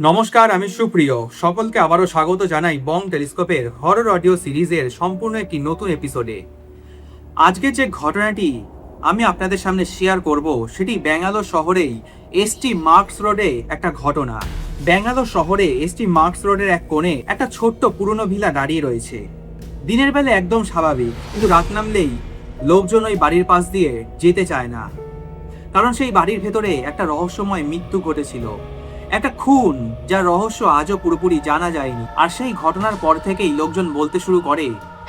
নমস্কার, আমি সুপ্রিয়। সকলকে আবারও স্বাগত জানাই বং টেলিস্কোপের হরর অডিও সিরিজের সম্পূর্ণ একটি নতুন এপিসোডে। আজকে যে ঘটনাটি আমি আপনাদের সামনে শেয়ার করব সেটি ব্যাঙ্গালোর শহরেই এসটি মার্কস রোডে একটা ঘটনা। ব্যাঙ্গালোর শহরে এসটি মার্কস রোডের এক কোণে একটা ছোট্ট পুরনো ভিলা দাঁড়িয়ে রয়েছে। দিনের বেলা একদম স্বাভাবিক, কিন্তু রাত নামলেই লোকজন ওই বাড়ির পাশ দিয়ে যেতে চায় না, কারণ সেই বাড়ির ভেতরে একটা রহস্যময় মৃত্যু ঘটেছিল, একটা খুন যার রহস্য আজও পুরোপুরি জানা যায়নি। আর সেই ঘটনার পর থেকেই লোকজন বলতে শুরু করে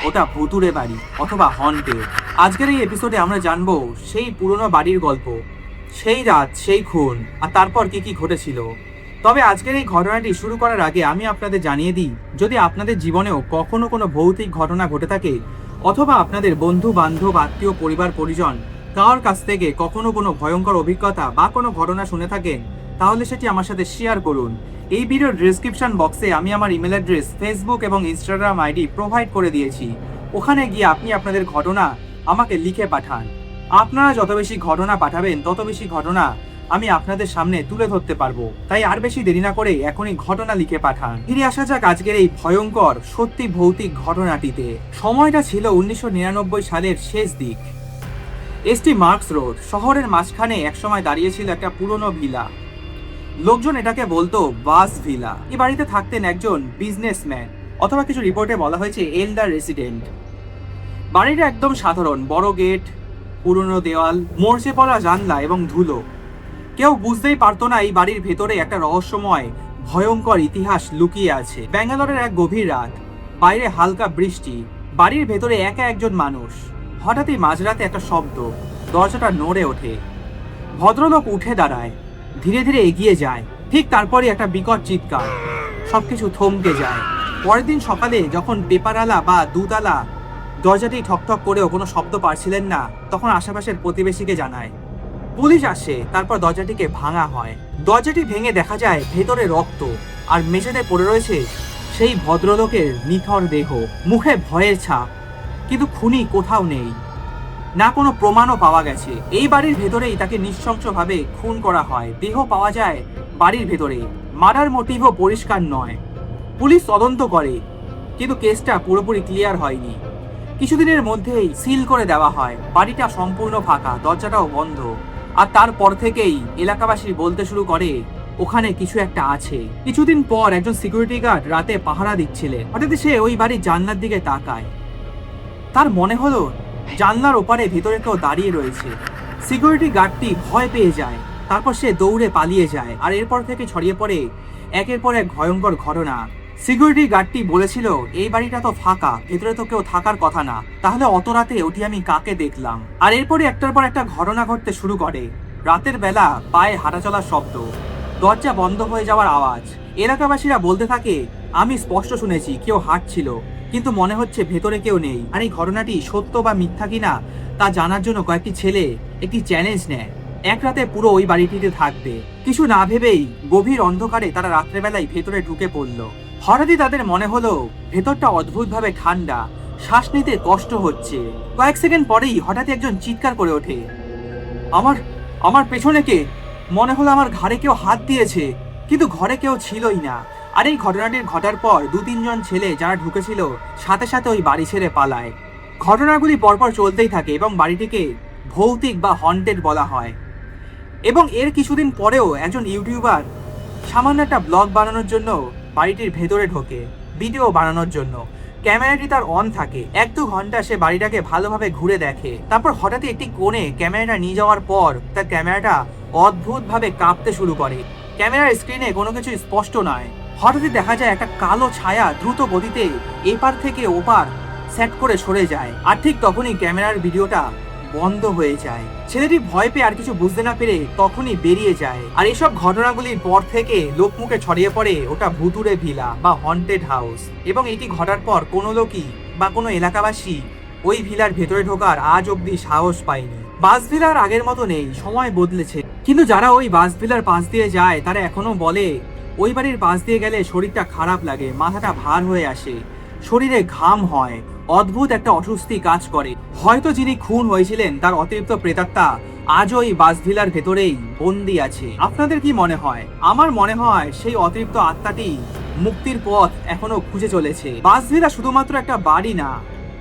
ওটা ভুতুড়ে বাড়ি অথবা হন্টেড। আজকের এই এপিসোডে আমরা জানবো সেই পুরনো বাড়ির গল্প, সেই রাত, সেই খুন, আর তারপর কি কি ঘটেছিল। তবে আজকের এই ঘটনাটি শুরু করার আগে আমি আপনাদের জানিয়ে দিই, যদি আপনাদের জীবনেও কখনো কোনো ভৌতিক ঘটনা ঘটে থাকে অথবা আপনাদের বন্ধু বান্ধব আত্মীয় পরিবার পরিজন কারোর কাছ থেকে কখনো কোনো ভয়ঙ্কর অভিজ্ঞতা বা কোনো ঘটনা শুনে থাকেন, তাহলে সেটি আমার সাথে শেয়ার করুন। এই ভিডিওর ডেসক্রিপশন বক্সে আমি আমার ইমেল অ্যাড্রেস, ফেসবুক এবং ইনস্টাগ্রাম আইডি প্রোভাইড করে দিয়েছি। ওখানে গিয়ে আপনি আপনাদের ঘটনা আমাকে লিখে পাঠান। আপনারা যত বেশি ঘটনা পাঠাবেন তত বেশি ঘটনা আমি আপনাদের সামনে তুলে ধরতে পারবো। তাই আর বেশি দেরি না করে এখনই ঘটনা লিখে পাঠান। ফিরে আসা যাক আজকের এই ভয়ঙ্কর সত্যি ভৌতিক ঘটনাটিতে। সময়টা ছিল 1999 সালের শেষ দিক। এসটি মার্কস রোড শহরের মাঝখানে একসময় দাঁড়িয়েছিল একটা পুরনো ভিলা। লোকজন এটাকে বলতো বাস ভিলা। এই বাড়িতে থাকতেন একজন বিজনেসম্যান, অথবা কিছু রিপোর্টে বলা হয়েছে এল্ডার রেসিডেন্ট। বাড়িটা একদম সাধারণ, বড় গেট, পুরনো দেওয়াল, মরচে পড়া জানলা এবং ধুলো। কেউ বুঝতেই পারতো না এই বাড়ির ভেতরে একটা রহস্যময় ভয়ঙ্কর ইতিহাস লুকিয়ে আছে। ব্যাঙ্গালোরের এক গভীর রাত, বাইরে হালকা বৃষ্টি, বাড়ির ভেতরে একা একজন মানুষ। হঠাৎই মাঝরাতে একটা শব্দ, দরজাটা নড়ে ওঠে। ভদ্রলোক উঠে দাঁড়ায়, ধীরে ধীরে এগিয়ে যায়। ঠিক তারপরে একটা বিকট চিৎকার, সবকিছু থমকে যায়। পরের দিন সকালে যখন পেপারওয়ালা বা দুধওয়ালা দরজাটি ঠকঠক করেও কোনো শব্দ পাচ্ছিলেন না, তখন আশেপাশের প্রতিবেশীকে জানায়। পুলিশ আসে, তারপর দরজাটিকে ভাঙা হয়। দরজাটি ভেঙে দেখা যায় ভেতরে রক্ত, আর মেঝেতে পড়ে রয়েছে সেই ভদ্রলোকের নিথর দেহ, মুখে ভয়ের ছাপ, কিন্তু খুনি কোথাও নেই, না কোনো প্রমাণও পাওয়া গেছে। এই বাড়ির ভেতরেই তাকে নৃশংসভাবে খুন করা হয়। দেহ পাওয়া যায় বাড়ির ভেতরে, মার্ডার মোটিভও পরিষ্কার নয়। পুলিশ তদন্ত করে, কিন্তু কেসটা পুরোপুরি ক্লিয়ার হয়নি। কিছুদিনের মধ্যেই সিল করে দেওয়া হয়। বাড়িটা সম্পূর্ণ ফাঁকা, দরজাটাও বন্ধ। আর তারপর থেকেই এলাকাবাসী বলতে শুরু করে ওখানে কিছু একটা আছে। কিছুদিন পর একজন সিকিউরিটি গার্ড রাতে পাহারা দিচ্ছিলেন। হঠাৎ সে ওই বাড়ির জানলার দিকে তাকায়। তার মনে হলো জানলার ওপারে ভেতরে কেউ দাঁড়িয়ে রয়েছে। সিকিউরিটি গার্ডটি ভয় পেয়ে যায়, তারপর সে দৌড়ে পালিয়ে যায়। আর এরপর থেকে ছড়িয়ে পড়ে একের পর এক ভয়ঙ্কর ঘটনা। সিকিউরিটি গার্ডটি বলেছিল, এই বাড়িটা তো ফাঁকা, ভেতরে তো কেউ থাকার কথা না, তাহলে অত রাতে ওটি আমি কাকে দেখলাম। আর এরপরে একটার পর একটা ঘটনা ঘটতে শুরু করে। রাতের বেলা পায়ে হাঁটা চলার শব্দ, দরজা বন্ধ হয়ে যাওয়ার আওয়াজ। এলাকাবাসীরা বলতে থাকে, আমি স্পষ্ট শুনেছি কেউ হাঁটছিল, কিন্তু মনে হচ্ছে ভেতরে কেউ নেই। আর এই ঘটনাটি সত্য বা মিথ্যা কিনা তা জানার জন্য কয়েকটি ছেলে একটি চ্যালেঞ্জ নেয়, এক রাতে পুরো ওই বাড়িটিতে থাকবে। কিছু না ভেবেই গভীর অন্ধকারে তারা রাত্রেবেলায় ভেতরে ঢুকে পড়ল। হঠাৎই তাদের মনে হলো ভেতরটা অদ্ভুতভাবে ঠান্ডা, শ্বাস নিতে কষ্ট হচ্ছে। কয়েক সেকেন্ড পরেই হঠাৎই একজন চিৎকার করে ওঠে, আমার আমার পেছনে কে! মনে হলো আমার ঘাড়ে কেউ হাত দিয়েছে, কিন্তু ঘরে কেউ ছিলই না। আর এই ঘটনাটির ঘটার পর 2-3 জন ছেলে যারা ঢুকেছিল সাথে সাথে ওই বাড়ি ছেড়ে পালায়। ঘটনাগুলি পরপর চলতেই থাকে এবং বাড়িটিকে ভৌতিক বা হন্টেড বলা হয়। এবং এর কিছুদিন পরেও একজন ইউটিউবার সামান্য একটা ব্লগ বানানোর জন্য বাড়িটির ভেতরে ঢোকে, ভিডিও বানানোর জন্য। ক্যামেরাটি তার অন থাকে। 1-2 ঘন্টা সে বাড়িটাকে ভালোভাবে ঘুরে দেখে। তারপর হঠাৎই একটি কোণে ক্যামেরাটা নিয়ে যাওয়ার পর তার ক্যামেরাটা অদ্ভুতভাবে কাঁপতে শুরু করে। ক্যামেরার স্ক্রিনে কোনো কিছু স্পষ্ট নয়। হঠাৎই দেখা যায় একটা কালো ছায়া দ্রুত গতিতে এপার থেকে ওপার সেট করে সরে যায়। আর ঠিক তখনই ক্যামেরার ভিডিওটা বন্ধ হয়ে যায়। ছেলেটি ভয় পেয়ে আর কিছু বুঝতে না পেরে তখনই বেরিয়ে যায়। আর এসব ঘটনাগুলির পর থেকে লোকমুখে ছড়িয়ে পড়ে ওটা ভুতুড়ে ভিলা বা হন্টেড হাউস। এবং এটি ঘটার পর কোনো লোকই বা কোনো এলাকাবাসী ওই ভিলার ভেতরে ঢোকার আজ অব্দি সাহস পায়নি। বাস ভিলার আগের মতো নেই, সময় বদলেছে, কিন্তু যারা ওই বাস ভিলার পাশ দিয়ে যায় তারা এখনো বলে ওই বাড়ির পাশ দিয়ে গেলে শরীরটা খারাপ লাগে, মাথাটা ভার হয়ে আসে, শরীরে ঘাম হয়, অদ্ভুত একটা অস্বস্তি কাজ করে। হয়তো যিনি খুন হয়েছিলেন তার অতিরিক্ত প্রেতাত্মা আজও এই বাসভিলার ভেতরেই বন্দি আছে। আপনাদের কি মনে হয়? আমার মনে হয় সেই অতিরিক্ত আত্মাটি মুক্তির পথ এখনো খুঁজে চলেছে। বাসভিলা শুধুমাত্র একটা বাড়ি না,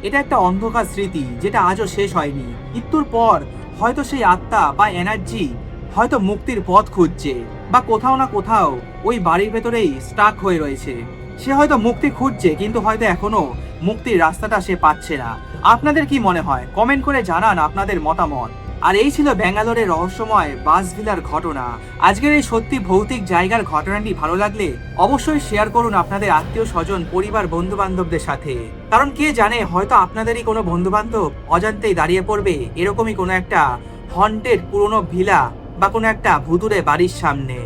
এটা একটা অন্ধকার স্মৃতি যেটা আজও শেষ হয়নি। মৃত্যুর পর হয়তো সেই আত্মা বা এনার্জি হয়তো মুক্তির পথ খুঁজছে, বা কোথাও না কোথাও ওই বাড়ির ভেতরেই স্টাক হয়ে রয়েছে। সে হয়তো মুক্তি খুঁজছে, কিন্তু হয়তো এখনো মুক্তির রাস্তাটা সে পাচ্ছে না। আপনাদের কি মনে হয়? কমেন্ট করে জানান আপনাদের মতামত। আর এই ছিল ব্যাঙ্গালোরের রহস্যময় বাসভিলার ঘটনা। আজকের এই সত্যি ভৌতিক জায়গার ঘটনাটি ভালো লাগলে অবশ্যই শেয়ার করুন আপনাদের আত্মীয় স্বজন, পরিবার, বন্ধু বান্ধবদের সাথে। কারণ কে জানে, হয়তো আপনাদেরই কোনো বন্ধু বান্ধব অজান্তেই দাঁড়িয়ে পড়বে এরকমই কোনো একটা হন্টেড পুরনো ভিলা বা কোনো একটা ভুতুড়ে বাড়ির সামনে।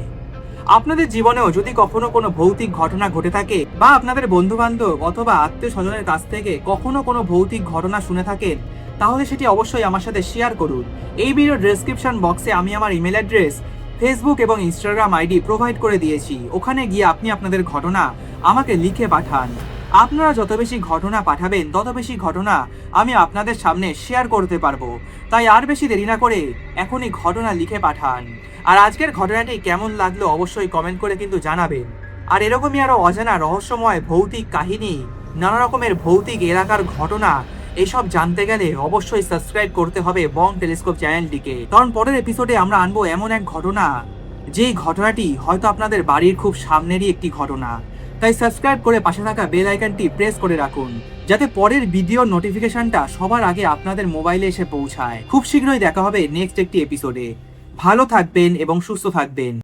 আপনাদের জীবনেও যদি কখনো কোনো ভৌতিক ঘটনা ঘটে থাকে, বা আপনাদের বন্ধু বান্ধব অথবা আত্মীয় স্বজনের কাছ থেকে কখনো কোনো ভৌতিক ঘটনা শুনে থাকেন, তাহলে সেটি অবশ্যই আমার সাথে শেয়ার করুন। এই ভিডিও ডেসক্রিপশন বক্সে আমি আমার ইমেল অ্যাড্রেস, ফেসবুক এবং ইনস্টাগ্রাম আইডি প্রোভাইড করে দিয়েছি। ওখানে গিয়ে আপনি আপনাদের ঘটনা আমাকে লিখে পাঠান। আপনারা যত বেশি ঘটনা পাঠাবেন তত বেশি ঘটনা আমি আপনাদের সামনে শেয়ার করতে পারবো। তাই আর বেশি দেরি না করে এখনই ঘটনা লিখে পাঠান। আর আজকের ঘটনাটি কেমন লাগলো অবশ্যই কমেন্ট করে কিন্তু জানাবেন। আর এরকমই আরো অজানা রহস্যময় ভৌতিক কাহিনী, নানা রকমের ভৌতিক এলাকার ঘটনা এইসব জানতে গেলে অবশ্যই সাবস্ক্রাইব করতে হবে বং টেলিস্কোপ চ্যানেলটিকে। কারণ পরের এপিসোডে আমরা আনবো এমন এক ঘটনা, যেই ঘটনাটি হয়তো আপনাদের বাড়ির খুব সামনেরই একটি ঘটনা। তাই সাবস্ক্রাইব করে পাশে থাকা বেল আইকনটি প্রেস করে রাখুন, যাতে পরের ভিডিওর নোটিফিকেশনটা সবার আগে আপনাদের মোবাইলে এসে পৌঁছায়। খুব শীঘ্রই দেখা হবে নেক্সট একটি এপিসোডে। ভালো থাকবেন এবং সুস্থ থাকবেন।